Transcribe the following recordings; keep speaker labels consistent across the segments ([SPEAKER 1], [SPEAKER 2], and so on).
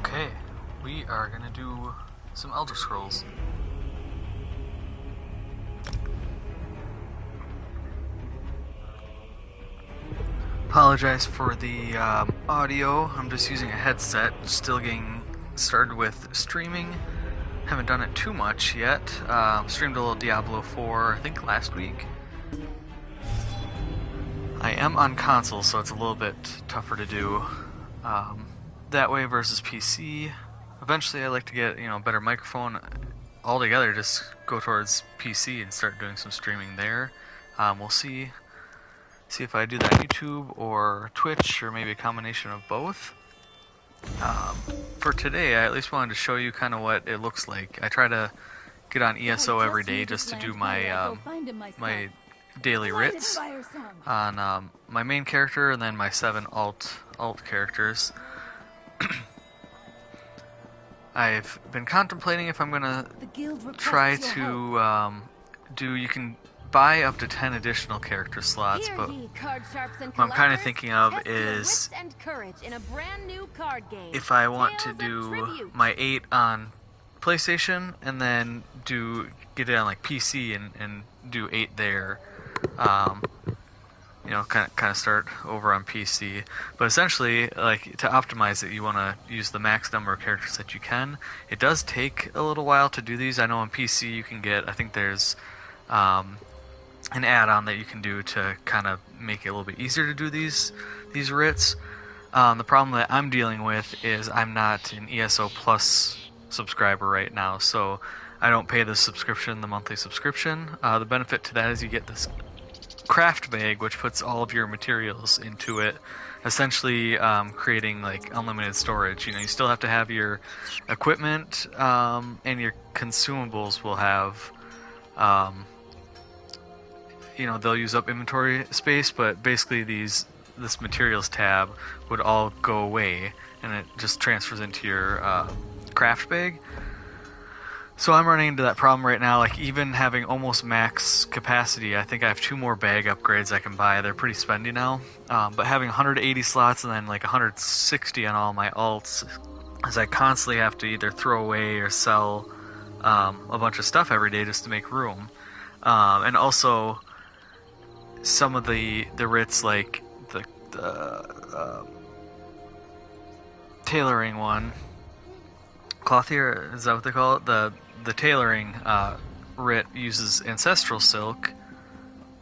[SPEAKER 1] Okay, we are gonna do some Elder Scrolls. Apologize for the audio. I'm just using a headset. Still getting started with streaming. Haven't done it too much yet. Streamed a little Diablo 4, I think last week. I am on console, so it's a little bit tougher to do that way versus PC. Eventually, I'd like to get a better microphone altogether. Just go towards PC and start doing some streaming there. We'll see if I do that YouTube or Twitch or maybe a combination of both. For today, I at least wanted to show you kind of what it looks like. I try to get on ESO every day just to do my my daily writs on my main character and then my 7 alt characters. I've been contemplating if I'm gonna try to you can buy up to 10 additional character slots, but what I'm kind of thinking of is if I want to do my 8 on PlayStation and then get it on like PC and do 8 there, kind of start over on PC. But essentially, like, to optimize it, you want to use the max number of characters that you can. It does take a little while to do these. I know on PC you can get, I think there's an add-on that you can do to kind of make it a little bit easier to do these writs. The problem that I'm dealing with is I'm not an ESO Plus subscriber right now, so I don't pay the monthly subscription. The benefit to that is you get this craft bag, which puts all of your materials into it, essentially creating like unlimited storage. You still have to have your equipment, and your consumables will have they'll use up inventory space, but basically this materials tab would all go away and it just transfers into your craft bag. So I'm running into that problem right now, like even having almost max capacity. I think I have 2 more bag upgrades I can buy. They're pretty spendy now. But having 180 slots and then like 160 on all my alts, as I constantly have to either throw away or sell a bunch of stuff every day just to make room. And also some of the writs, like the tailoring one, clothier, is that what they call it? The tailoring writ uses ancestor silk,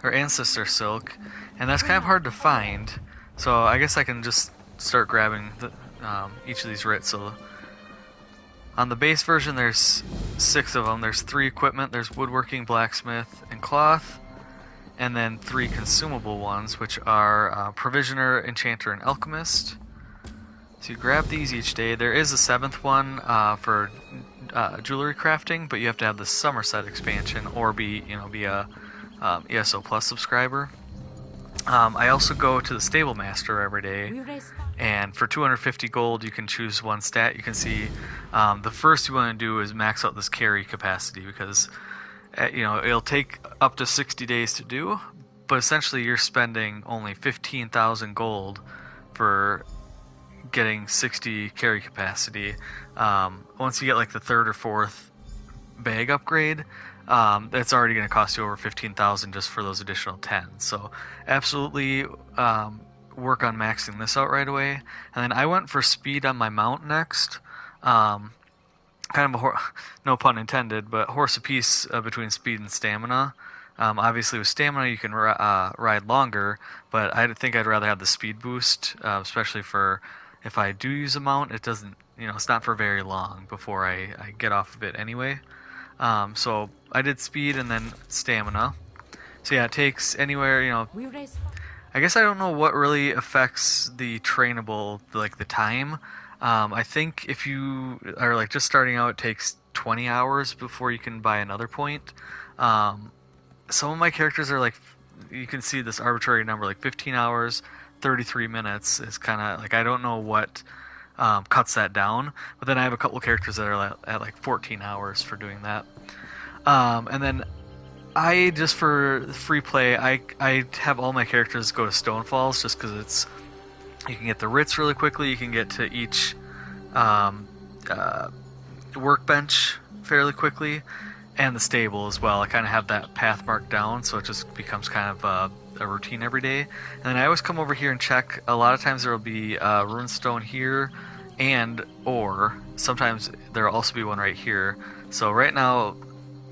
[SPEAKER 1] and that's kind of hard to find. So I guess I can just start grabbing each of these writs. So on the base version, there's 6 of them. There's 3 equipment. There's woodworking, blacksmith, and cloth, and then 3 consumable ones, which are provisioner, enchanter, and alchemist. So you grab these each day. There is a 7th one for jewelry crafting, but you have to have the Somerset expansion or be a ESO Plus subscriber. I also go to the Stable Master every day, and for 250 gold you can choose one stat. You can see the first you want to do is max out this carry capacity, because it'll take up to 60 days to do, but essentially you're spending only 15,000 gold for getting 60 carry capacity. Once you get like the 3rd or 4th bag upgrade, that's already going to cost you over 15,000 just for those additional 10. So absolutely work on maxing this out right away. And then I went for speed on my mount next. Kind of no pun intended, but horse apiece between speed and stamina. Obviously with stamina you can ride longer, but I think I'd rather have the speed boost, especially for if I do use a mount. It doesn't, it's not for very long before I get off of it anyway. So I did speed and then stamina. So yeah, it takes anywhere, I guess I don't know what really affects the trainable, like the time. I think if you are like just starting out, it takes 20 hours before you can buy another point. Some of my characters are like, you can see this arbitrary number, like 15 hours, 33 minutes is kind of like, I don't know what cuts that down, but then I have a couple characters that are at like 14 hours for doing that. And then I, just for free play, I have all my characters go to Stonefalls just because you can get the writs really quickly. You can get to each workbench fairly quickly, and the stable as well. I kind of have that path marked down, so it just becomes kind of a routine every day. And then I always come over here and check. A lot of times there will be runestone here, or sometimes there will also be one right here. So right now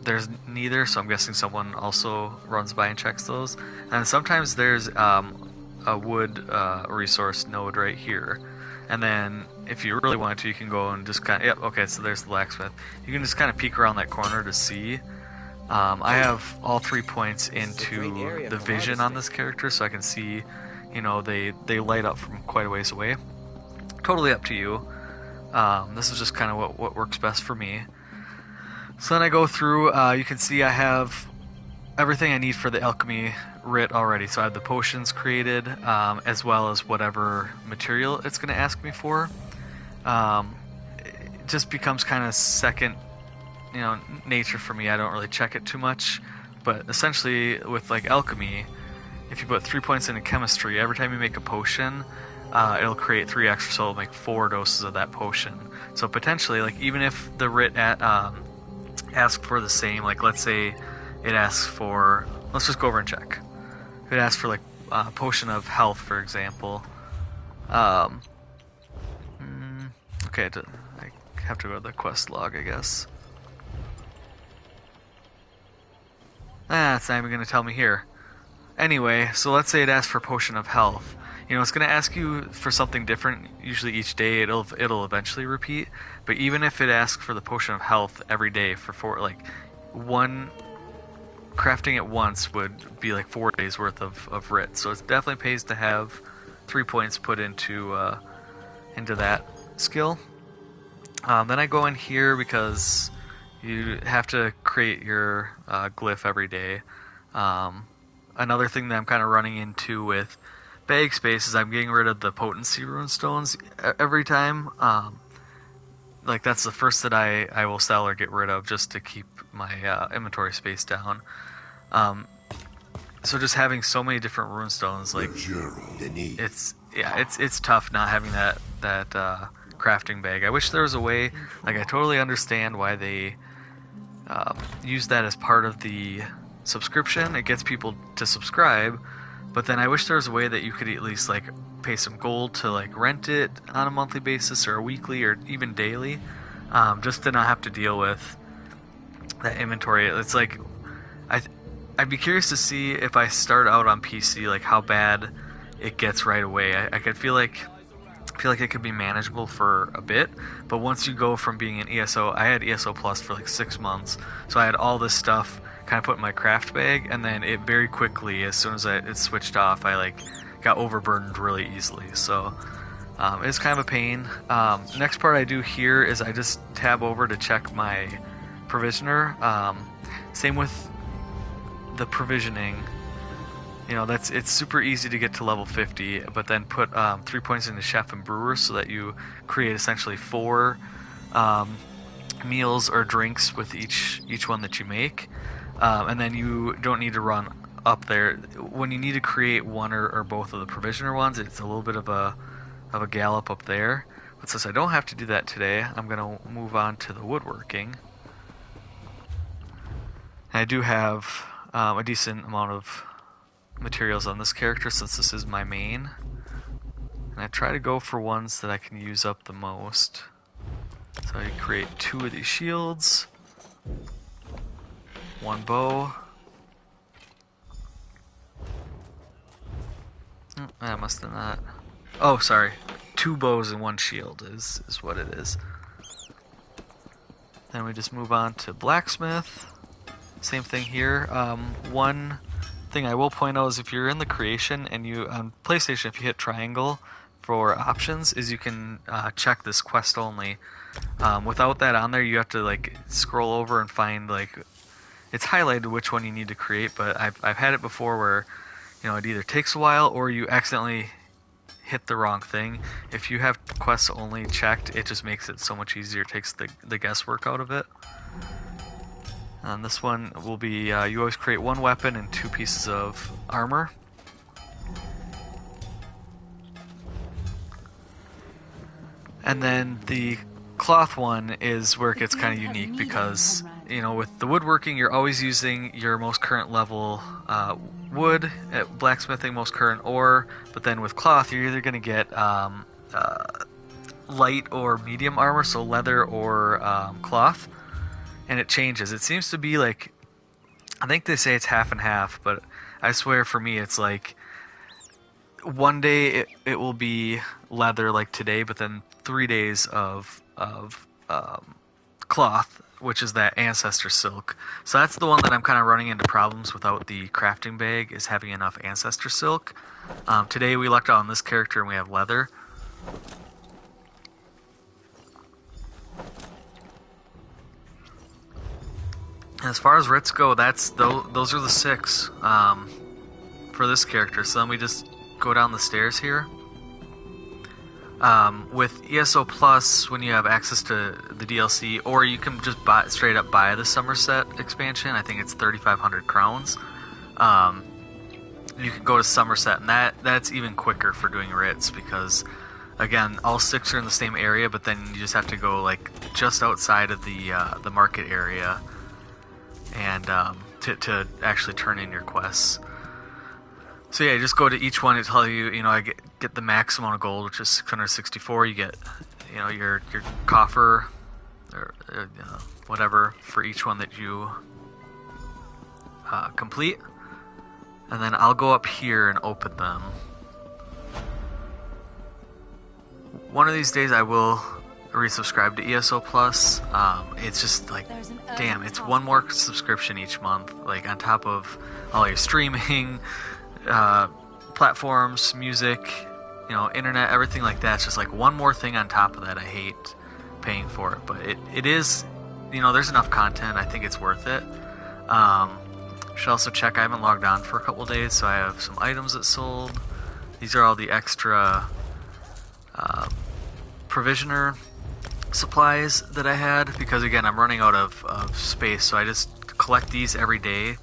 [SPEAKER 1] there's neither, so I'm guessing someone also runs by and checks those. And sometimes there's a wood resource node right here. And then if you really want to, you can go and just kind of, yep, okay, so there's the blacksmith. You can just kind of peek around that corner to see. I have all 3 points into the vision on this character, so I can see, you know, they light up from quite a ways away. Totally up to you. This is just kind of what works best for me. So then I go through, you can see I have everything I need for the alchemy writ already. So I have the potions created, as well as whatever material it's going to ask me for. It just becomes kind of second, nature for me. I don't really check it too much. But essentially, with like alchemy, if you put 3 points into chemistry, every time you make a potion, it'll create 3 extra, so it'll make 4 doses of that potion. So potentially, like even if the writ asks for the same, like let's say it asks for, let's just go over and check. If it asks for like potion of health, for example. Okay, I have to go to the quest log, I guess. It's not even going to tell me here. Anyway, so let's say it asks for potion of health. It's going to ask you for something different. Usually each day it'll eventually repeat. But even if it asks for the potion of health every day for one crafting it once would be like 4 days worth of writ. So it definitely pays to have 3 points put into that skill. Then I go in here because you have to create your glyph every day. Another thing that I'm kind of running into with bag space is I'm getting rid of the potency runestones every time. Like that's the first that I will sell or get rid of just to keep my inventory space down. So just having so many different runestones, like it's tough not having that crafting bag. I wish there was a way. Like I totally understand why they use that as part of the subscription. It gets people to subscribe, but then I wish there was a way that you could at least like pay some gold to like rent it on a monthly basis or a weekly or even daily, just to not have to deal with that inventory. It's like I'd be curious to see if I start out on PC, like how bad it gets right away. I could feel like it could be manageable for a bit, but once you go from being an ESO, I had ESO Plus for like 6 months, so I had all this stuff kind of put in my craft bag, and then it very quickly, as soon as it switched off, I like got overburdened really easily. So it's kind of a pain. Next part I do here is I just tab over to check my provisioner. Same with the provisioning. It's super easy to get to level 50, but then put 3 points into chef and brewer so that you create essentially 4 meals or drinks with each one that you make. And then you don't need to run up there. When you need to create one or both of the provisioner ones, it's a little bit of a gallop up there. But since I don't have to do that today, I'm going to move on to the woodworking. I do have a decent amount of materials on this character since this is my main. And I try to go for ones that I can use up the most. So I create 2 of these shields. 1 bow. I must have not. Oh, sorry. 2 bows and 1 shield is what it is. Then we just move on to blacksmith. Same thing here. One thing I will point out is if you're in the creation and you on PlayStation, if you hit triangle for options, is you can check this quest only. Without that on there, you have to like scroll over and find like it's highlighted which one you need to create. But I've had it before where it either takes a while or you accidentally hit the wrong thing. If you have quests only checked, it just makes it so much easier. It takes the guesswork out of it. And this one will be you always create 1 weapon and 2 pieces of armor. And then the cloth one is where it gets kind of unique because, you know, with the woodworking, you're always using your most current level wood, at blacksmithing, most current ore, but then with cloth, you're either going to get light or medium armor, so leather or cloth, and it changes. It seems to be like, I think they say it's half and half, but I swear for me it's like one day it will be leather like today, but then 3 days of cloth, which is that ancestor silk. So that's the one that I'm kind of running into problems without the crafting bag, is having enough ancestor silk. Today we lucked out on this character and we have leather. As far as writs go, those are the 6 for this character. So then we just go down the stairs here. With ESO Plus, when you have access to the DLC, or you can just straight up buy the Somerset expansion, I think it's 3,500 crowns. You can go to Somerset, and that's even quicker for doing writs because, again, all 6 are in the same area, but then you just have to go like just outside of the market area, and to actually turn in your quests. So yeah, just go to each one. It tell you, you know, I get the max amount of gold, which is 664. You get, you know, your coffer or whatever for each one that you complete, and then I'll go up here and open them. One of these days I will resubscribe to ESO Plus. It's just like, damn, it's one more subscription each month, like on top of all your streaming platforms, music, you know, internet, everything like that. It's just like one more thing on top of that. I hate paying for it, but it is, you know, there's enough content. I think it's worth it. Should also check, I haven't logged on for a couple days, so I have some items that sold. These are all the extra provisioner supplies that I had, because again, I'm running out of space, so I just collect these every day,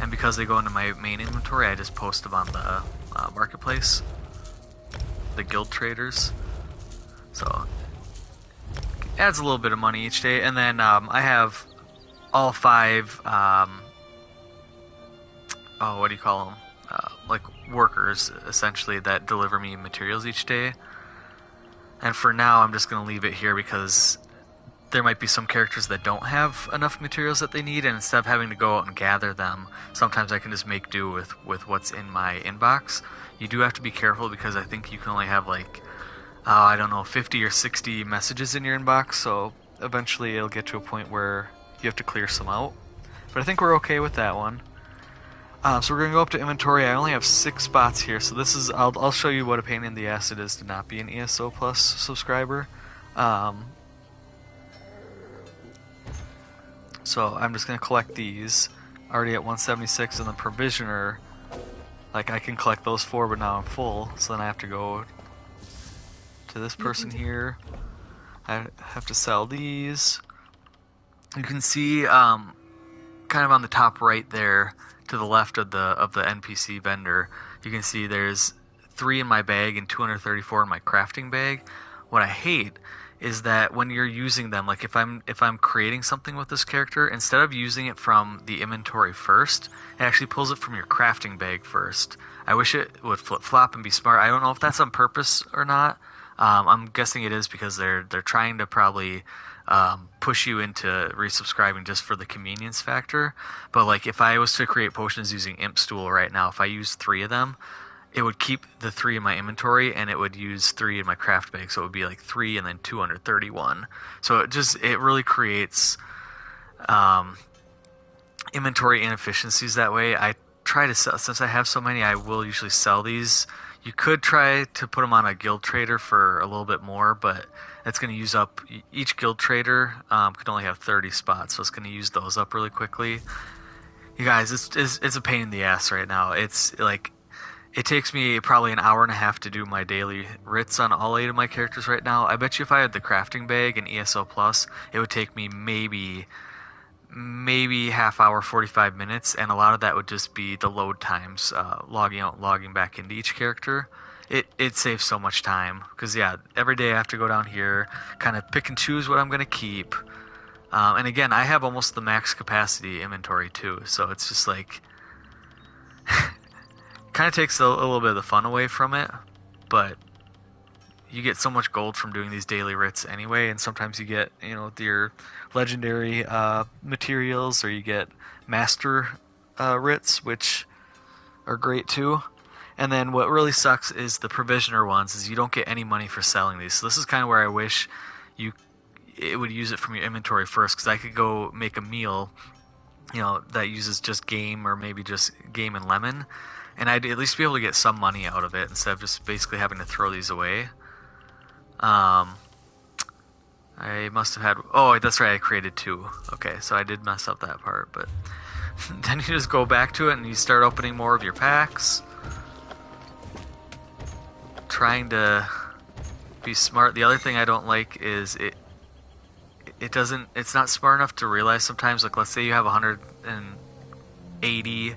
[SPEAKER 1] and because they go into my main inventory, I just post them on the marketplace, the guild traders. So it adds a little bit of money each day. And then I have all 5 what do you call them, like workers essentially, that deliver me materials each day. And for now I'm just going to leave it here because there might be some characters that don't have enough materials that they need, and instead of having to go out and gather them, sometimes I can just make do with what's in my inbox. You do have to be careful because I think you can only have like, I don't know, 50 or 60 messages in your inbox, so eventually it'll get to a point where you have to clear some out. But I think we're okay with that one. So we're going to go up to inventory. I only have 6 spots here, so this is, I'll show you what a pain in the ass it is to not be an ESO Plus subscriber. So I'm just going to collect these. Already at 176, and the provisioner, like I can collect those 4, but now I'm full, so then I have to go to this person here. I have to sell these. You can see kind of on the top right there to the left of the NPC vendor, you can see there's 3 in my bag and 234 in my crafting bag. What I hate is that when you're using them, like if I'm creating something with this character, instead of using it from the inventory first, it actually pulls it from your crafting bag first. I wish it would flip-flop and be smart. I don't know if that's on purpose or not. I'm guessing it is because they're trying to probably push you into resubscribing just for the convenience factor. But like if I was to create potions using Imp Stool right now, if I use 3 of them, it would keep the 3 in my inventory, and it would use 3 in my craft bag, so it would be like 3 and then 231. So it really creates inventory inefficiencies that way. I try to sell, since I have so many, I will usually sell these. You could try to put them on a guild trader for a little bit more, but it's going to use up, each guild trader can only have 30 spots, so it's going to use those up really quickly. You guys, it's a pain in the ass right now. It's like, it takes me probably an hour and a half to do my daily writs on all 8 of my characters right now. I bet you if I had the crafting bag and ESO Plus, it would take me maybe half hour, 45 minutes, and a lot of that would just be the load times, logging out, logging back into each character. it saves so much time. Because, yeah, every day I have to go down here, kind of pick and choose what I'm going to keep. And again, I have almost the max capacity inventory, too. So it's just like... kind of takes a little bit of the fun away from it. But you get so much gold from doing these daily writs anyway. And sometimes you get, you know, your legendary materials, or you get master writs, which are great, too. And then what really sucks is the provisioner ones, is you don't get any money for selling these. So this is kind of where I wish it would use it from your inventory first, because I could go make a meal, you know, that uses just game, or maybe just game and lemon, and I'd at least be able to get some money out of it instead of just basically having to throw these away. I must have had... Oh, that's right, I created 2. Okay, so I did mess up that part, but then you just go back to it and you start opening more of your packs. Trying to be smart. The other thing I don't like is it's not smart enough to realize sometimes, like, let's say you have 180,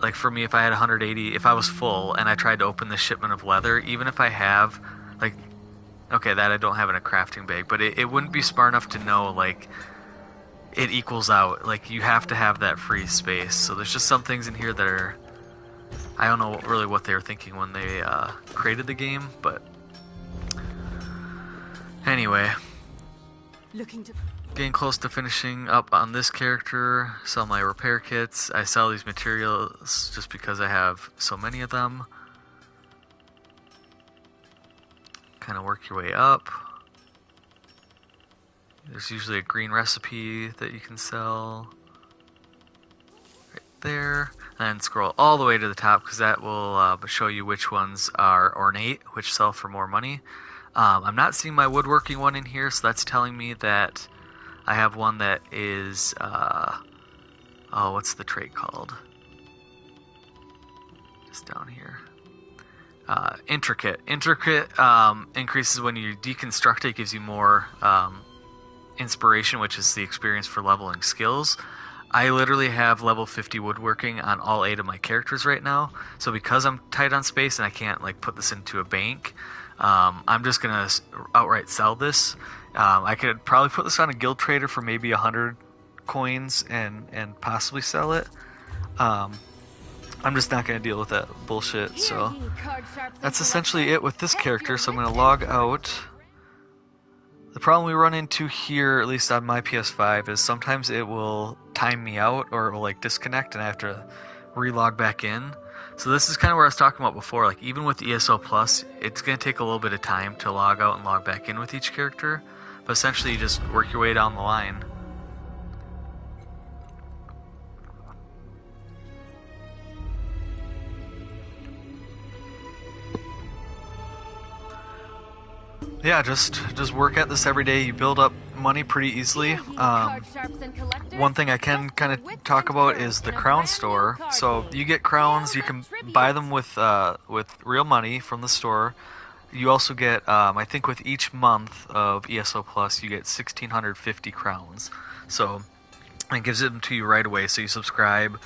[SPEAKER 1] like for me, if I had 180, if I was full and I tried to open this shipment of leather, even if I have, like, okay, that I don't have in a crafting bag, but it wouldn't be smart enough to know, like, it equals out. Like, you have to have that free space. So there's just some things in here that are... I don't know really what they were thinking when they created the game, but... Anyway. Getting close to finishing up on this character. Sell my repair kits. I sell these materials just because I have so many of them. Kind of work your way up. There's usually a green recipe that you can sell. Right there. And then scroll all the way to the top, because that will show you which ones are ornate, which sell for more money. I'm not seeing my woodworking one in here, so that's telling me that I have one that is... oh, what's the trait called? Just down here. Intricate. Intricate increases when you deconstruct it, gives you more inspiration, which is the experience for leveling skills. I literally have level 50 woodworking on all 8 of my characters right now, so because I'm tight on space and I can't like put this into a bank, I'm just gonna outright sell this. I could probably put this on a guild trader for maybe 100 coins and possibly sell it. I'm just not going to deal with that bullshit, so that's essentially it with this character, so I'm going to log out. The problem we run into here, at least on my PS5, is sometimes it will time me out, or it will like disconnect and I have to re-log back in. So this is kind of where I was talking about before, like even with ESO Plus, it's going to take a little bit of time to log out and log back in with each character, but essentially you just work your way down the line. Yeah, just work at this every day. You build up money pretty easily. One thing I can kind of talk about is the crown store. So you get crowns, you can buy them with real money from the store. You also get, I think with each month of ESO Plus, you get 1,650 crowns. So it gives them to you right away. So you subscribe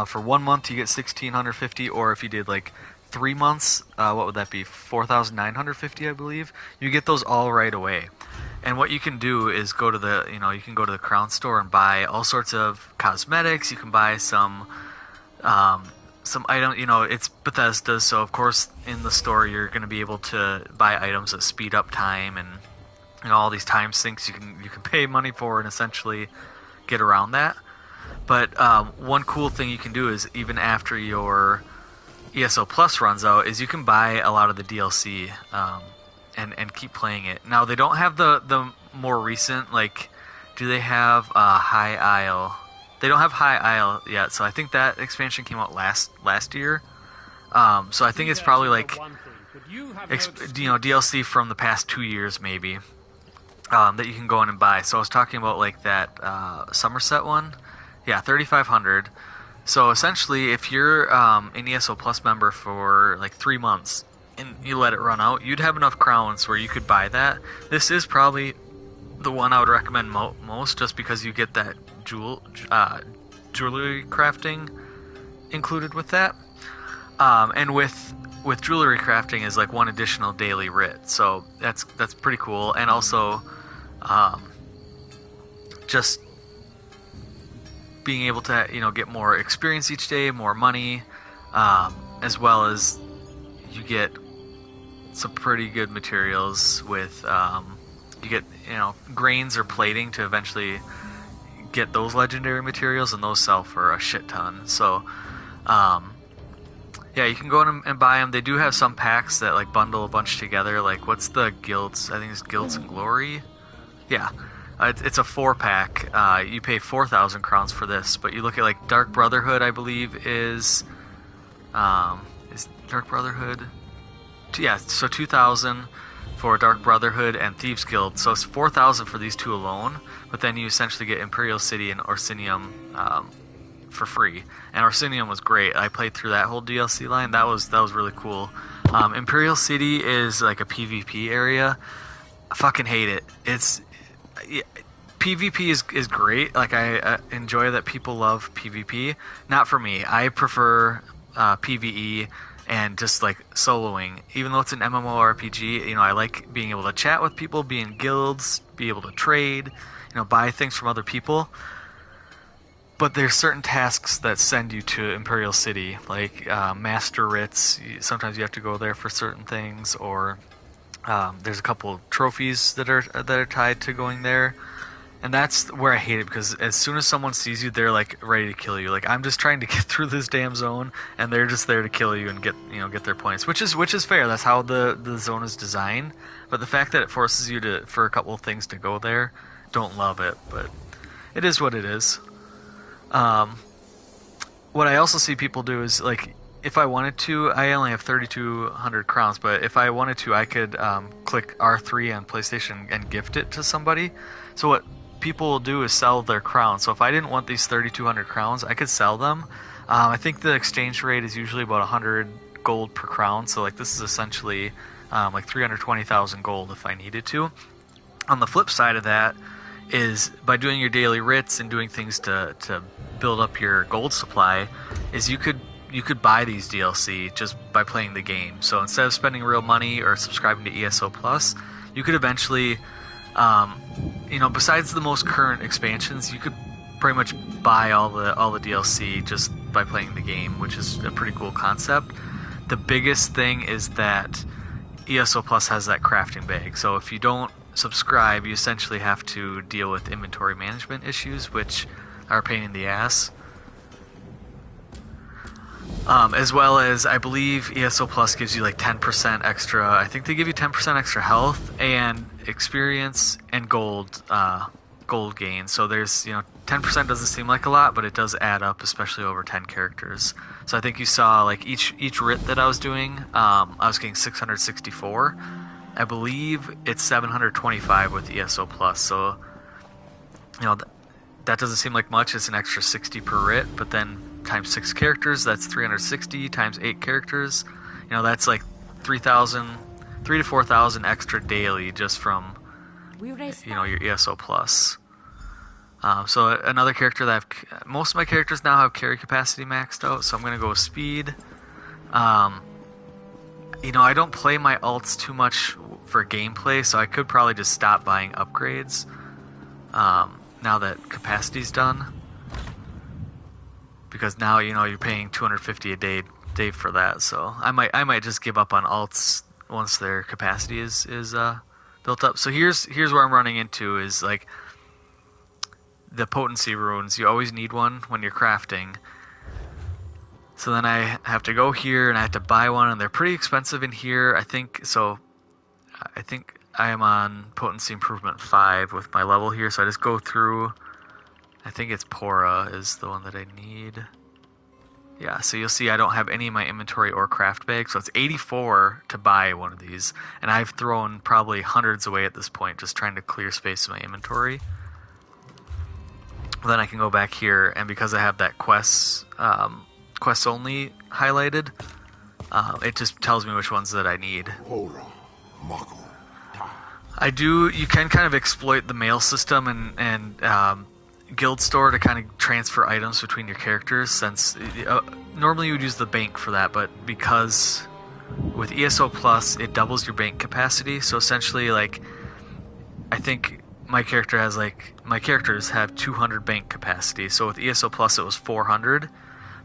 [SPEAKER 1] for 1 month, you get 1,650, or if you did like 3 months, what would that be? 4,950, I believe. You get those all right away. And what you can do is go to the, you can go to the crown store and buy all sorts of cosmetics. You can buy some item, it's Bethesda, so of course in the store you're going to be able to buy items that speed up time and all these time sinks you can pay money for and essentially get around that. But one cool thing you can do is even after your ESO Plus runs out is you can buy a lot of the DLC and keep playing it. Now they don't have the more recent, like, do they have High Isle? They don't have High Isle yet, so I think that expansion came out last year. So I think it's probably like DLC from the past 2 years maybe that you can go in and buy. So I was talking about like that Somerset one, yeah, 3,500. So essentially, if you're an ESO Plus member for like 3 months and you let it run out, you'd have enough crowns where you could buy that. This is probably the one I would recommend most, just because you get that jewelry crafting included with that. And with with jewelry crafting is like one additional daily writ, so that's pretty cool. And also, just being able to get more experience each day, more money, as well as you get some pretty good materials with you get grains or plating to eventually get those legendary materials, and those sell for a shit ton. So yeah, you can go in and buy them. They do have some packs that like bundle a bunch together. Like, what's the guilds? I think it's Guilds and Glory. Yeah, it's a 4-pack. You pay 4,000 crowns for this, but you look at like Dark Brotherhood, I believe is Dark Brotherhood. Yeah, so 2,000 for Dark Brotherhood and Thieves Guild. So it's 4,000 for these two alone. But then you essentially get Imperial City and Orsinium for free. And Orsinium was great. I played through that whole DLC line. That was really cool. Imperial City is like a PvP area. I fucking hate it. PvP is great. Like, I enjoy that people love PvP. Not for me. I prefer PvE and just like soloing. Even though it's an MMORPG, I like being able to chat with people, be in guilds, be able to trade, buy things from other people. But there's certain tasks that send you to Imperial City, like Master Writs. Sometimes you have to go there for certain things, or there's a couple trophies that are tied to going there. And that's where I hate it, because as soon as someone sees you, they're like ready to kill you. Like, I'm just trying to get through this damn zone, and they're just there to kill you and get their points, which is fair. That's how the zone is designed. But the fact that it forces you for a couple of things to go there, don't love it. But it is what it is. What I also see people do is, like, if I wanted to, I only have 3,200 crowns, but if I wanted to, I could click R3 on PlayStation and gift it to somebody. So what people will do is sell their crowns. So if I didn't want these 3,200 crowns, I could sell them. I think the exchange rate is usually about 100 gold per crown. So like, this is essentially like 320,000 gold if I needed to. On the flip side of that is, by doing your daily writs and doing things to build up your gold supply, is you could buy these DLC just by playing the game. So instead of spending real money or subscribing to ESO Plus, you could eventually besides the most current expansions, you could pretty much buy all the DLC just by playing the game, which is a pretty cool concept. The biggest thing is that ESO Plus has that crafting bag. So if you don't subscribe, you essentially have to deal with inventory management issues, which are a pain in the ass. As well as, I believe ESO Plus gives you like 10% extra. I think they give you 10% extra health and experience and gold gain. So there's 10% doesn't seem like a lot, but it does add up, especially over 10 characters. So I think you saw like each writ that I was doing, I was getting 664. I believe it's 725 with ESO Plus. So that doesn't seem like much. It's an extra 60 per writ, but then times 6 characters, that's 360 times 8 characters. That's like 3,000 to 4,000 extra daily just from your ESO Plus. So another character that most of my characters now have carry capacity maxed out, so I'm gonna go with speed. I don't play my alts too much for gameplay, so I could probably just stop buying upgrades now that capacity's done. Because now you're paying 250 a day for that, so I might just give up on alts once their capacity is built up. So here's where I'm running into is like the potency runes. You always need one when you're crafting. So then I have to go here and I have to buy one, and they're pretty expensive in here. I think I am on potency improvement 5 with my level here, so I just go through. I think it's Pora is the one that I need. Yeah, so you'll see I don't have any in my inventory or craft bag, so it's 84 to buy one of these. And I've thrown probably hundreds away at this point, just trying to clear space in my inventory. Then I can go back here, and because I have that quest only highlighted, it just tells me which ones that I need. You can kind of exploit the mail system and guild store to kind of transfer items between your characters, since normally you would use the bank for that, but because with ESO Plus, it doubles your bank capacity. So essentially, like, I think my characters have 200 bank capacity. So with ESO Plus, it was 400.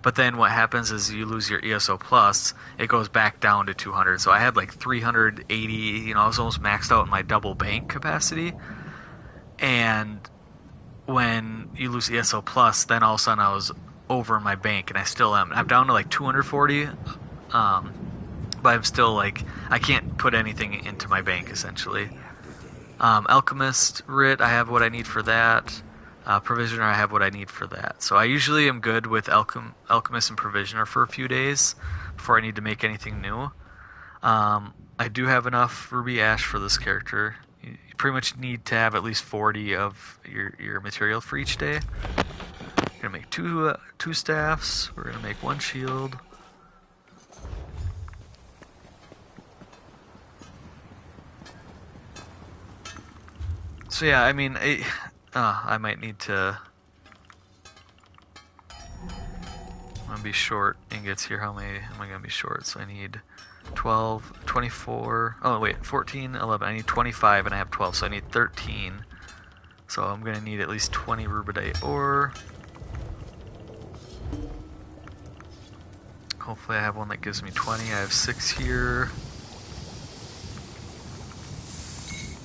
[SPEAKER 1] But then what happens is you lose your ESO Plus, it goes back down to 200. So I had like 380. You know, I was almost maxed out in my double bank capacity. And when you lose ESO Plus, then all of a sudden I was over my bank, and I still am. I'm down to like 240. But I'm still like, I can't put anything into my bank essentially. Alchemist Writ, I have what I need for that. Provisioner, I have what I need for that. So I usually am good with Alchemist and Provisioner for a few days before I need to make anything new. I do have enough Ruby Ash for this character. You pretty much need to have at least 40 of your material for each day. We're gonna make two staffs. We're gonna make one shield. So yeah, I mean, I might need to. I'm gonna be short ingots here. How many am I gonna be short? So I need 12, 24. Oh wait, 14, 11. I need 25, and I have 12, so I need 13. So I'm gonna need at least 20 rubidite ore. Hopefully I have one that gives me 20. I have 6 here.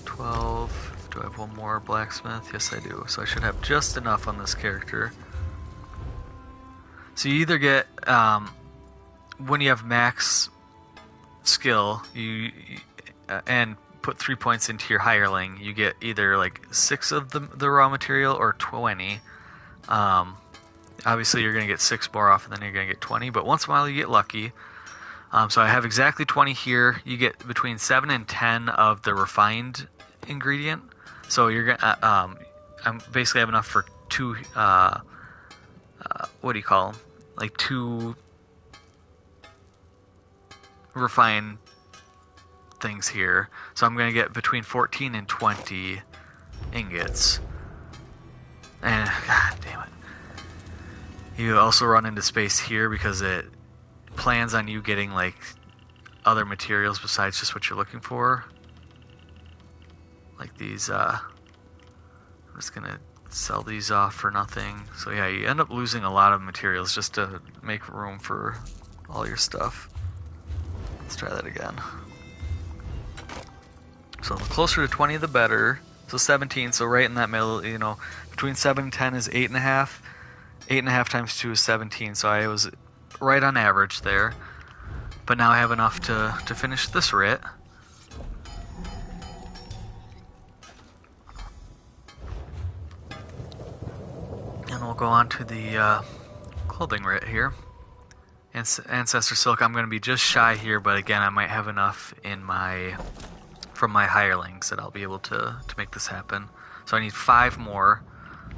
[SPEAKER 1] 12. Do I have one more blacksmith? Yes, I do. So I should have just enough on this character. So you either get, when you have max skill, and put 3 points into your hireling, you get either like 6 of the raw material or 20. Obviously you're going to get 6 more often than you're going to get 20, but once in a while you get lucky. So I have exactly 20 here. You get between 7 and 10 of the refined ingredient. So you're gonna, I'm basically have enough for 2, what do you call them? Like 2 refined things here. So I'm gonna get between 14 and 20 ingots. And, god damn it. You also run into space here because it plans on you getting like other materials besides just what you're looking for. Like these, I'm just gonna sell these off for nothing. So yeah, you end up losing a lot of materials just to make room for all your stuff. Let's try that again. So the closer to 20, the better. So 17, so right in that middle, you know, between 7 and 10 is 8.5. 8.5 times 2 is 17, so I was right on average there. But now I have enough to finish this writ. And we'll go on to the clothing writ here. Ancestor Silk, I'm going to be just shy here, but again, I might have enough in from my hirelings that I'll be able to make this happen. So I need 5 more.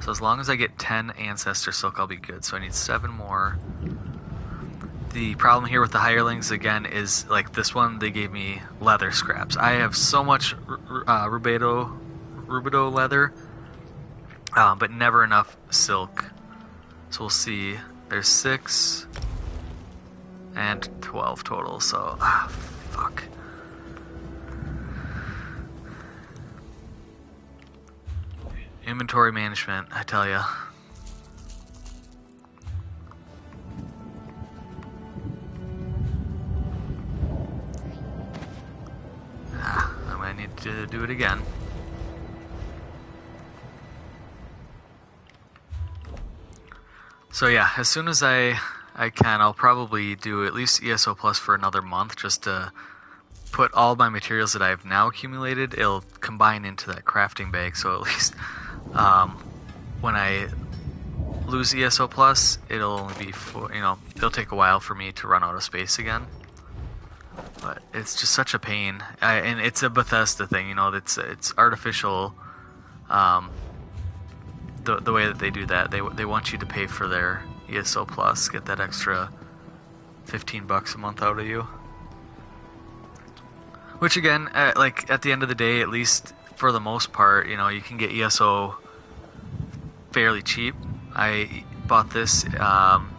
[SPEAKER 1] So as long as I get 10 Ancestor Silk, I'll be good. So I need 7 more. The problem here with the hirelings, again, is like this one, they gave me leather scraps. I have so much rubido leather, but never enough silk. So we'll see. There's 6 and 12 total, so fuck. Inventory management, I tell ya. I'm gonna need to do it again. So yeah, as soon as I can, I'll probably do at least ESO Plus for another month just to put all my materials that I've now accumulated. It'll combine into that crafting bag, so at least when I lose ESO Plus, it'll only be for, it'll take a while for me to run out of space again. But it's just such a pain, and it's a Bethesda thing, it's artificial. The way that they do that, they want you to pay for their ESO Plus, get that extra $15 a month out of you. Which again, like at the end of the day, at least for the most part, you can get ESO fairly cheap. I bought this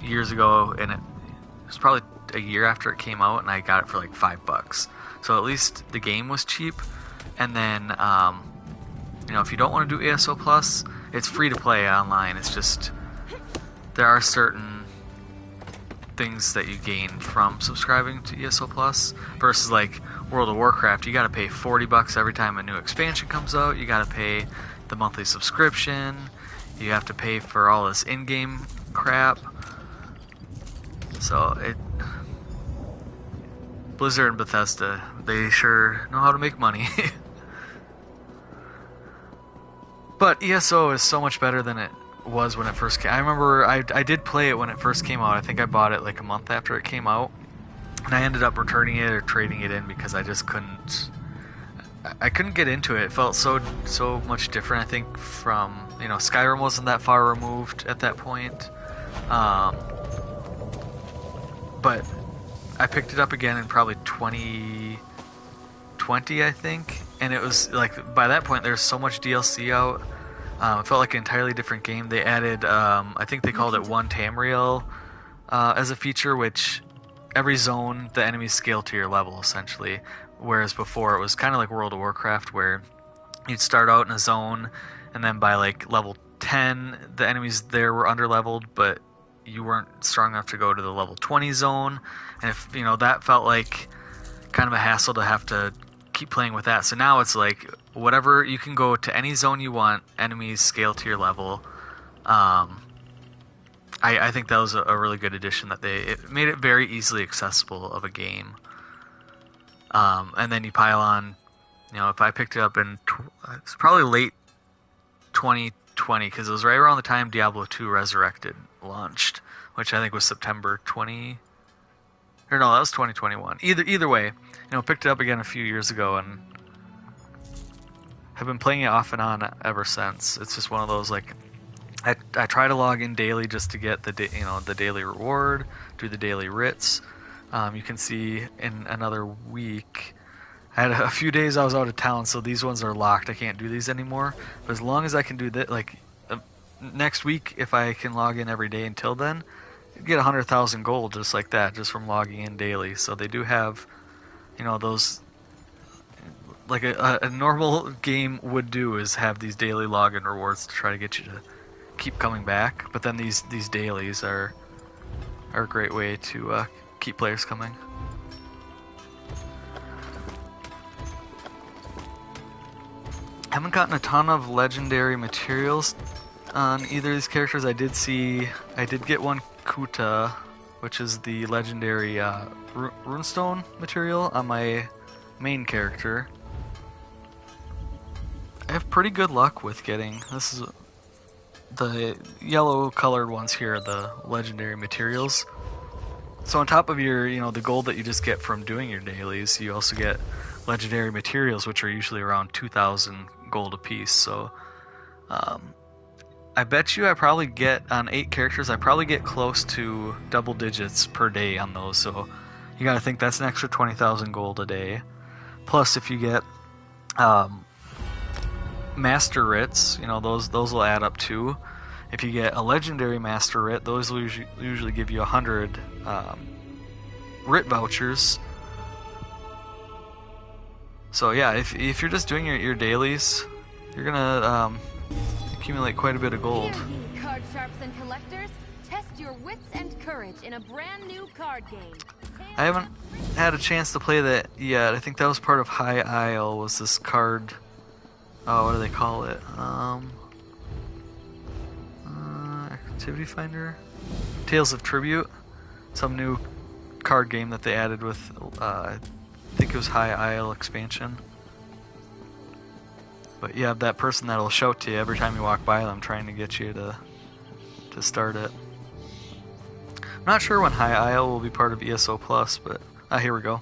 [SPEAKER 1] years ago, and it was probably a year after it came out, and I got it for like $5. So at least the game was cheap. And then, if you don't want to do ESO Plus, it's free to play online. It's just there are certain things that you gain from subscribing to ESO Plus versus like World of Warcraft. You got to pay $40 every time a new expansion comes out. You got to pay the monthly subscription. You have to pay for all this in-game crap. So Blizzard and Bethesda, they sure know how to make money. But ESO is so much better than it was when it first came. I remember I did play it when it first came out. I think I bought it like a month after it came out, and I ended up returning it or trading it in because I just couldn't get into it. It felt so much different. I think from Skyrim wasn't that far removed at that point, but I picked it up again in probably 2020, I think, and it was like by that point there's so much DLC out. It felt like an entirely different game. They added, I think they called it one Tamriel as a feature, which every zone, the enemies scale to your level, essentially. Whereas before, it was kind of like World of Warcraft, where you'd start out in a zone, and then by like level 10, the enemies there were underleveled, but you weren't strong enough to go to the level 20 zone. And if, that felt like kind of a hassle to have to keep playing with that. So now it's like whatever, you can go to any zone you want, enemies scale to your level. I think that was a really good addition, that it made it very easily accessible of a game. And then you pile on, if I picked it up in it's probably late 2020, because it was right around the time Diablo 2 Resurrected launched, which I think was September 20, or no, that was 2021. Either way, picked it up again a few years ago and have been playing it off and on ever since. It's just one of those, like, I try to log in daily just to get the daily reward, do the daily writs. You can see in another week, I had a few days I was out of town, so these ones are locked. I can't do these anymore. But as long as I can do that, like next week, if I can log in every day until then, you get 100,000 gold just like that, just from logging in daily. So they do have, those, like a normal game would do, is have these daily login rewards to try to get you to keep coming back. But then these dailies are a great way to keep players coming. Haven't gotten a ton of legendary materials on either of these characters. I did get one Kuta, which is the legendary runestone material on my main character. I have pretty good luck with getting, this is the yellow colored ones here, the legendary materials. So on top of your, the gold that you just get from doing your dailies, you also get legendary materials, which are usually around 2,000 gold a piece. So I bet you I probably get, on 8 characters, I probably get close to double digits per day on those. So you gotta think that's an extra 20,000 gold a day. Plus if you get master writs, those will add up too. If you get a legendary master writ, those will usually give you 100 writ vouchers. So yeah, if you're just doing your dailies, you're gonna accumulate quite a bit of gold.
[SPEAKER 2] Hear ye, card sharps and collectors. Test your wits and courage in a brand new card game.
[SPEAKER 1] I haven't had a chance to play that yet. I think that was part of High Isle, was this card. Oh, what do they call it? Activity Finder? Tales of Tribute? Some new card game that they added with, I think it was High Isle expansion. But you have that person that'll shout to you every time you walk by them, trying to get you to start it. I'm not sure when High Isle will be part of ESO Plus, but here we go.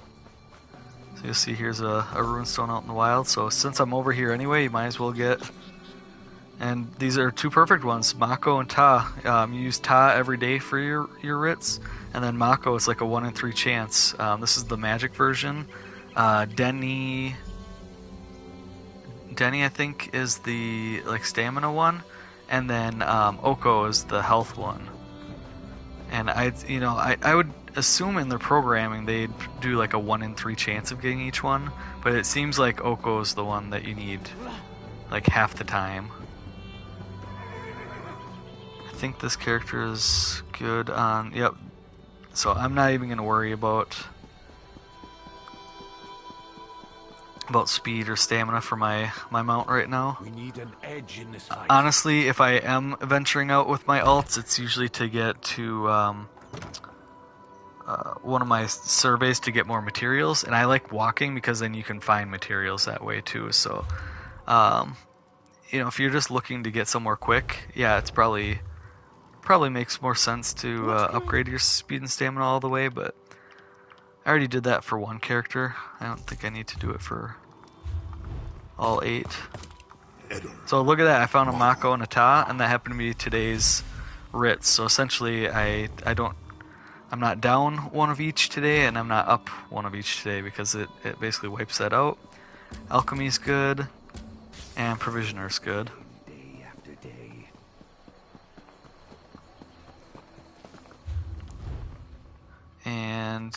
[SPEAKER 1] So you'll see here's a runestone out in the wild. So since I'm over here anyway, you might as well get. And these are 2 perfect ones, Mako and Ta. You use Ta every day for your writs, and then Mako is like a 1 in 3 chance. This is the magic version. Denny, I think, is the stamina one, and then Oko is the health one. And I assume in their programming they'd do like a 1 in 3 chance of getting each one, but it seems like Oko's the one that you need like half the time. I think this character is good on, yep. So I'm not even going to worry about speed or stamina for my mount right now.
[SPEAKER 3] We need an edge in this fight.
[SPEAKER 1] Honestly, if I am venturing out with my alts, it's usually to get to one of my surveys to get more materials, and I like walking because then you can find materials that way too. So, you know, if you're just looking to get somewhere quick, yeah, it's probably makes more sense to upgrade your speed and stamina all the way, but I already did that for one character. I don't think I need to do it for all 8. So look at that, I found a Mako and a Ta, and that happened to be today's writs. So essentially I'm not down one of each today, and I'm not up one of each today, because it basically wipes that out. Alchemy's good, and Provisioner's good.
[SPEAKER 3] Day after day.
[SPEAKER 1] And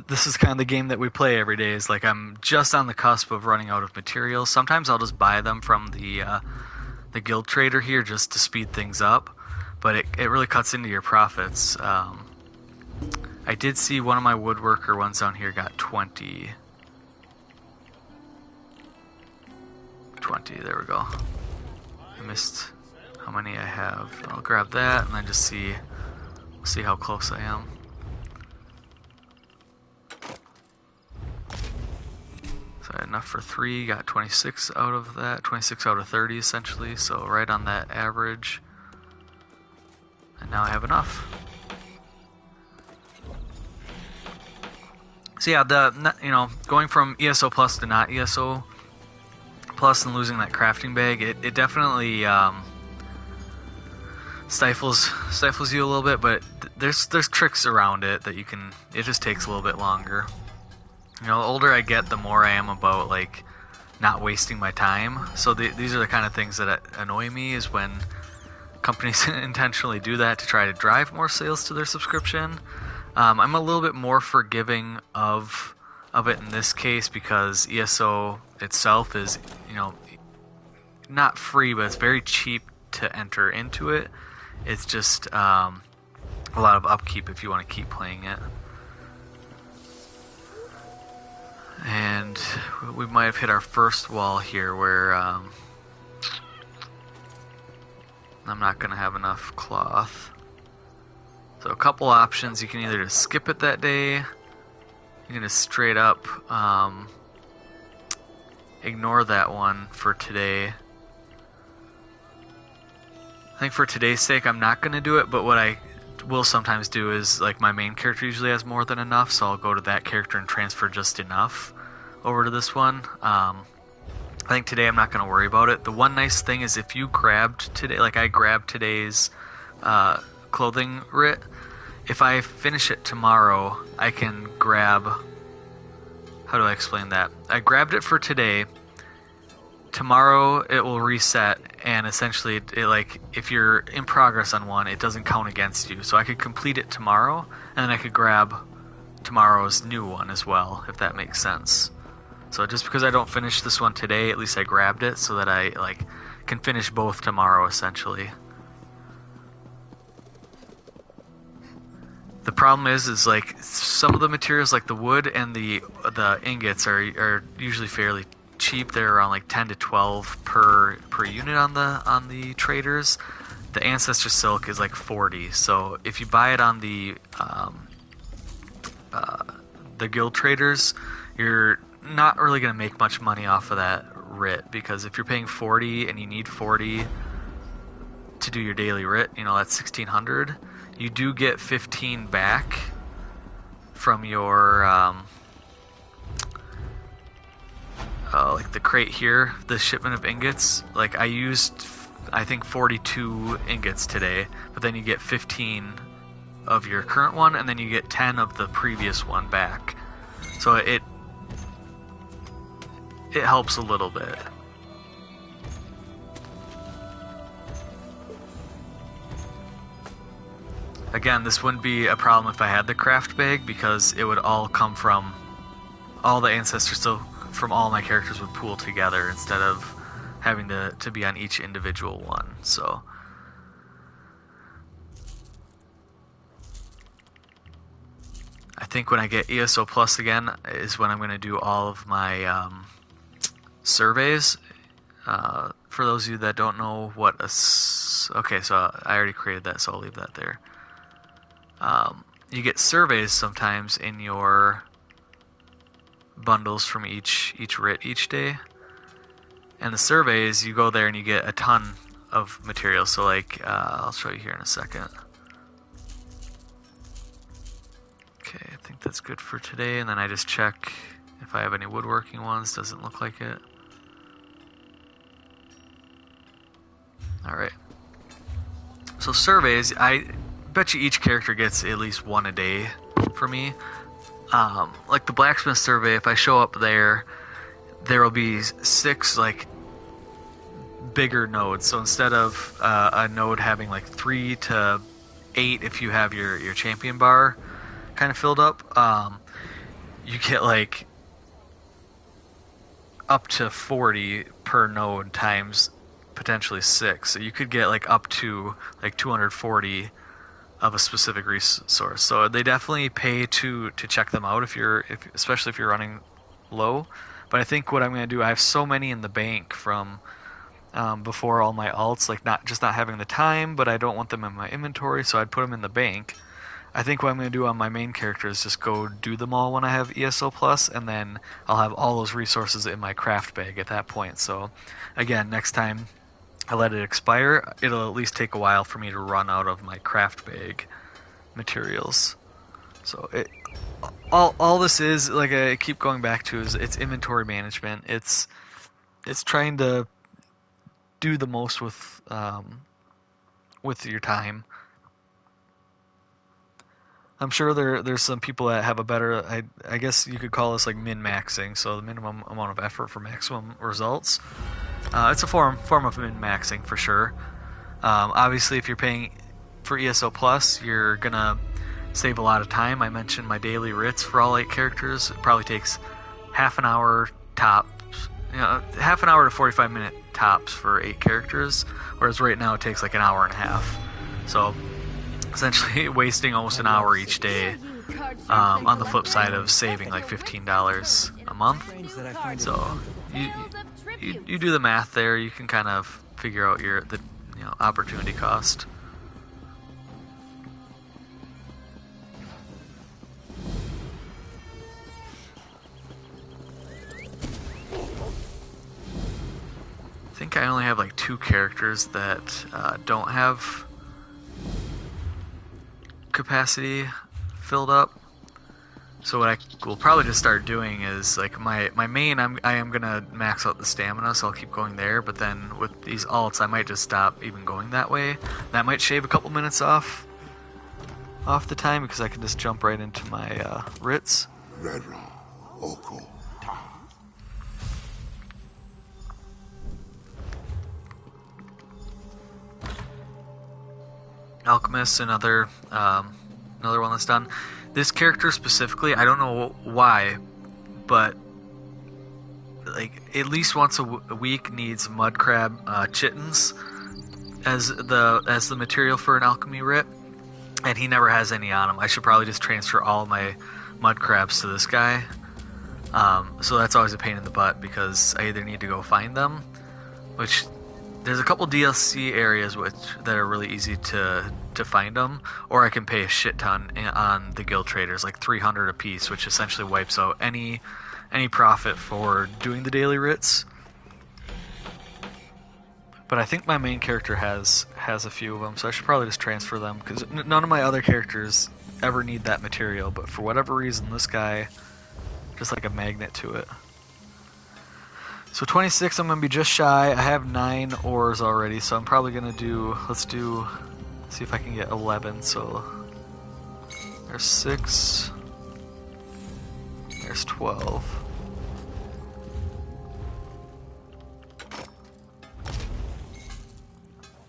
[SPEAKER 1] this is kind of the game that we play every day, is like I'm just on the cusp of running out of materials. Sometimes I'll just buy them from the guild trader here just to speed things up, but it really cuts into your profits. I did see one of my woodworker ones down here got 20. There we go. I missed how many I have. I'll grab that and then just see how close I am. So I had enough for 3, got 26 out of that, 26 out of 30 essentially, so right on that average. And now I have enough. So yeah, going from ESO plus to not ESO plus and losing that crafting bag, it definitely stifles you a little bit, but there's tricks around it that you can. It just takes a little bit longer. You know, the older I get, the more I am about like not wasting my time. So these are the kind of things that annoy me, is when companies intentionally do that to try to drive more sales to their subscription. I'm a little bit more forgiving of it in this case, because ESO itself is, you know, not free, but it's very cheap to enter into it. It's just a lot of upkeep if you want to keep playing it. And we might have hit our first wall here where I'm not going to have enough cloth. So a couple options: you can either just skip it that day, you can just straight up ignore that one for today. I think for today's sake I'm not going to do it, but what I will sometimes do is, like, my main character usually has more than enough, so I'll go to that character and transfer just enough over to this one. I think today I'm not going to worry about it. The one nice thing is if you grabbed today, like I grabbed today's clothing writ, if I finish it tomorrow, I can grab... How do I explain that? I grabbed it for today. Tomorrow it will reset, and essentially, like, if you're in progress on one, it doesn't count against you. So I could complete it tomorrow, and then I could grab tomorrow's new one as well, if that makes sense. So just because I don't finish this one today, at least I grabbed it so that I can finish both tomorrow, essentially. The problem is like some of the materials, like the wood and the ingots, are usually fairly cheap. They're around like 10 to 12 per unit on the traders. The ancestor silk is like 40. So if you buy it on the guild traders, you're not really going to make much money off of that writ, because if you're paying 40 and you need 40 to do your daily writ, you know, that's 1,600. You do get 15 back from your like the crate here, the shipment of ingots. Like, I used, I think, 42 ingots today, but then you get 15 of your current one, and then you get 10 of the previous one back. So it helps a little bit. again, this wouldn't be a problem if I had the craft bag, because it would all come from all the ancestors, so from all my characters would pool together instead of having to be on each individual one. So I think when I get ESO Plus again is when I'm going to do all of my surveys. For those of you that don't know what okay, so I already created that, so I'll leave that there. You get surveys sometimes in your bundles from each writ each day, and the surveys, you go there and you get a ton of material. So like I'll show you here in a second. Okay, I think that's good for today, and then I just check if I have any woodworking ones. Doesn't look like it. Alright, so surveys, I bet you each character gets at least one a day for me. Like the blacksmith survey, if I show up there, there will be 6 like bigger nodes. So instead of a node having like 3 to 8 if you have your champion bar kind of filled up, you get like up to 40 per node times potentially 6. So you could get like up to like 240 of a specific resource. So they definitely pay to check them out especially if you're running low. But I think what I'm going to do, I have so many in the bank from before all my alts, like not having the time, but I don't want them in my inventory, so I'd put them in the bank. I think what I'm going to do on my main character is just go do them all when I have ESO Plus, and then I'll have all those resources in my craft bag at that point. So again, next time I let it expire, it'll at least take a while for me to run out of my craft bag materials. So all this is, like I keep going back to, is it's inventory management. It's trying to do the most with your time. I'm sure there's some people that have a better, I guess you could call this like min-maxing, so the minimum amount of effort for maximum results. It's a form of min-maxing for sure. Obviously, if you're paying for ESO Plus, you're gonna save a lot of time. I mentioned my daily writs for all 8 characters. It probably takes half an hour tops, half an hour to 45-minute tops for 8 characters, whereas right now it takes like an hour and a half. So essentially wasting almost an hour each day, on the flip side of saving like $15 a month. So you do the math there, you can kind of figure out the opportunity cost. I think I only have like 2 characters that don't have capacity filled up. So what I will probably just start doing is like my main, I am gonna max out the stamina, so I'll keep going there. But then with these alts, I might just stop even going that way. That might shave a couple minutes off the time, because I can just jump right into my writs. Alchemist, another one that's done. This character specifically, I don't know why, but like at least once a week needs mud crab chittens as the material for an alchemy writ, and he never has any on him. I should probably just transfer all my mud crabs to this guy. So that's always a pain in the butt, because I either need to go find them, which there's a couple DLC areas that are really easy to find them, or I can pay a shit ton on the guild traders, like 300 a piece, which essentially wipes out any profit for doing the daily writs. But I think my main character has a few of them, so I should probably just transfer them, because none of my other characters ever need that material, but for whatever reason this guy, just like a magnet to it. So 26, I'm going to be just shy. I have 9 ores already, so I'm probably going to see if I can get 11. So there's 6, there's 12.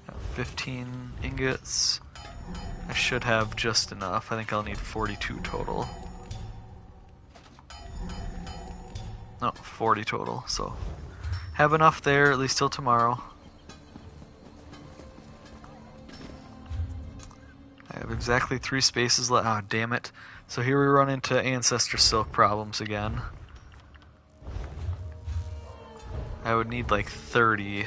[SPEAKER 1] Got 15 ingots. I should have just enough. I think I'll need 42 total. No, 40 total, so have enough there at least till tomorrow. I have exactly 3 spaces left. Oh, damn it. So here we run into Ancestor Silk problems again. I would need like 30.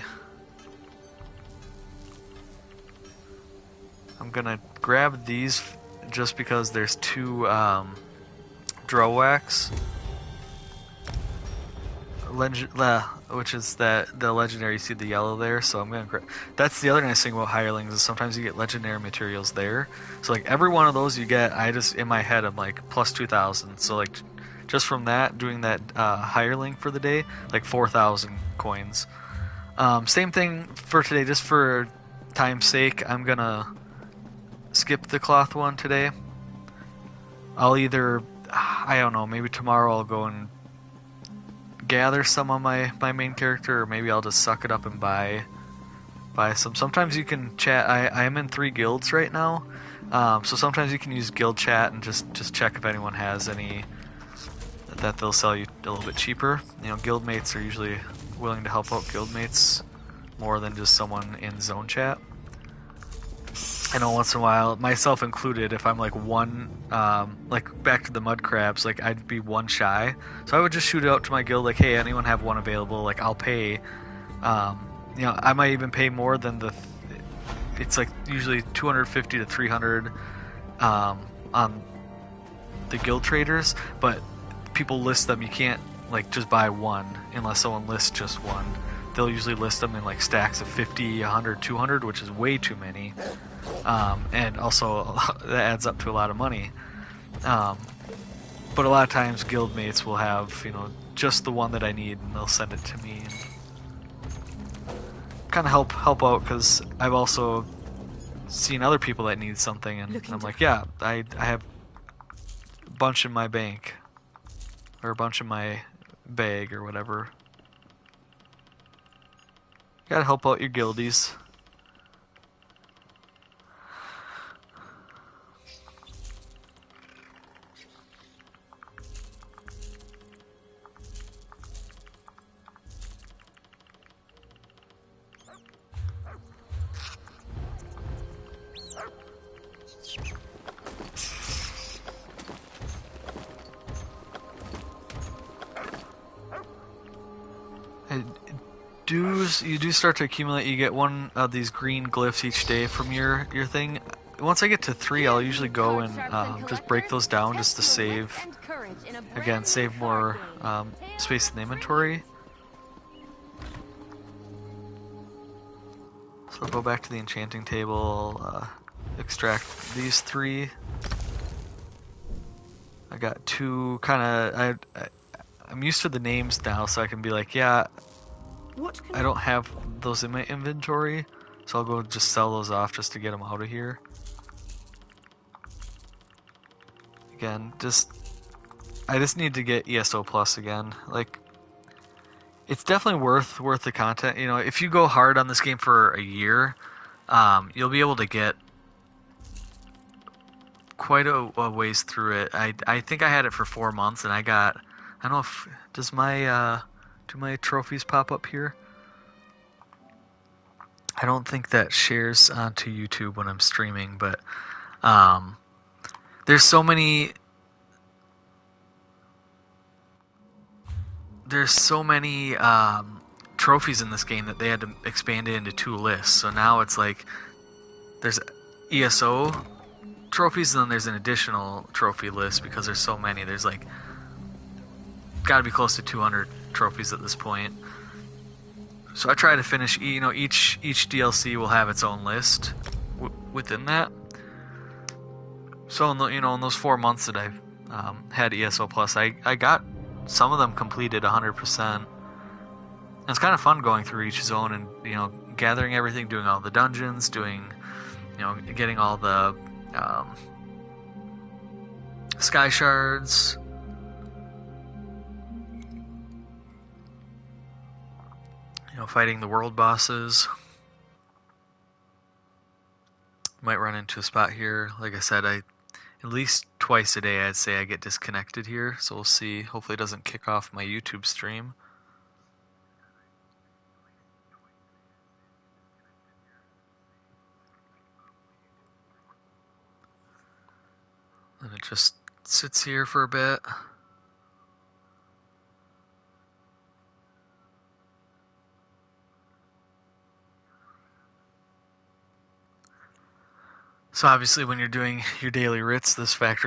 [SPEAKER 1] I'm gonna grab these just because there's 2 Drowax. Which is the legendary, you see the yellow there, so I'm gonna that's the other nice thing about hirelings is sometimes you get legendary materials there, so like every one of those you get, I just in my head I'm like plus 2,000, so like just from that, doing that hireling for the day, like 4,000 coins. Same thing for today, just for time's sake, I'm gonna skip the cloth one today. I'll either, I don't know, maybe tomorrow I'll go and gather some on my main character, or maybe I'll just suck it up and buy some. Sometimes you can chat. I am in 3 guilds right now, so sometimes you can use guild chat and just check if anyone has any that they'll sell you a little bit cheaper. You know, guild mates are usually willing to help out guild mates more than just someone in zone chat. I know once in a while, myself included, if I'm like one, like back to the mud crabs, like I'd be 1 shy. So I would just shoot it out to my guild, like, hey, anyone have 1 available? Like, I'll pay, you know, I might even pay more than it's like usually 250 to 300 on the guild traders, but people list them, you can't like just buy 1 unless someone lists just 1. They'll usually list them in like stacks of 50, 100, 200, which is way too many. And also that adds up to a lot of money. But a lot of times guild mates will have, you know, just the one that I need, and they'll send it to me. Kind of help out, because I've also seen other people that need something, and I'm like, yeah, I have a bunch in my bank, or a bunch in my bag, or whatever. You gotta help out your guildies. You do start to accumulate. You get 1 of these green glyphs each day from your thing. Once I get to 3, I'll usually go and just break those down just to save, again, save more space in the inventory. So I'll go back to the enchanting table, extract these 3. I got 2 kind of, I'm used to the names now, so I can be like, yeah, I don't have those in my inventory, so I'll go just sell those off just to get them out of here. Again, I just need to get ESO Plus again. Like, it's definitely worth the content. You know, if you go hard on this game for a year, you'll be able to get quite a ways through it. I think I had it for 4 months, and I don't know if, does my, do my trophies pop up here? I don't think that shares onto YouTube when I'm streaming, but there's so many trophies in this game that they had to expand it into 2 lists. So now it's like there's ESO trophies, and then there's an additional trophy list because there's so many. There's like got to be close to 200 trophies at this point. So I try to finish, you know, each DLC will have its own list within that. So in those 4 months that I've had ESO Plus, I got some of them completed 100%. It's kind of fun going through each zone and, you know, gathering everything, doing all the dungeons, doing, you know, getting all the sky shards. You know, fighting the world bosses. Might run into a spot here. Like I said, at least twice a day I'd say I get disconnected here, so we'll see. Hopefully it doesn't kick off my YouTube stream. And it just sits here for a bit. So obviously when you're doing your daily writs, this factor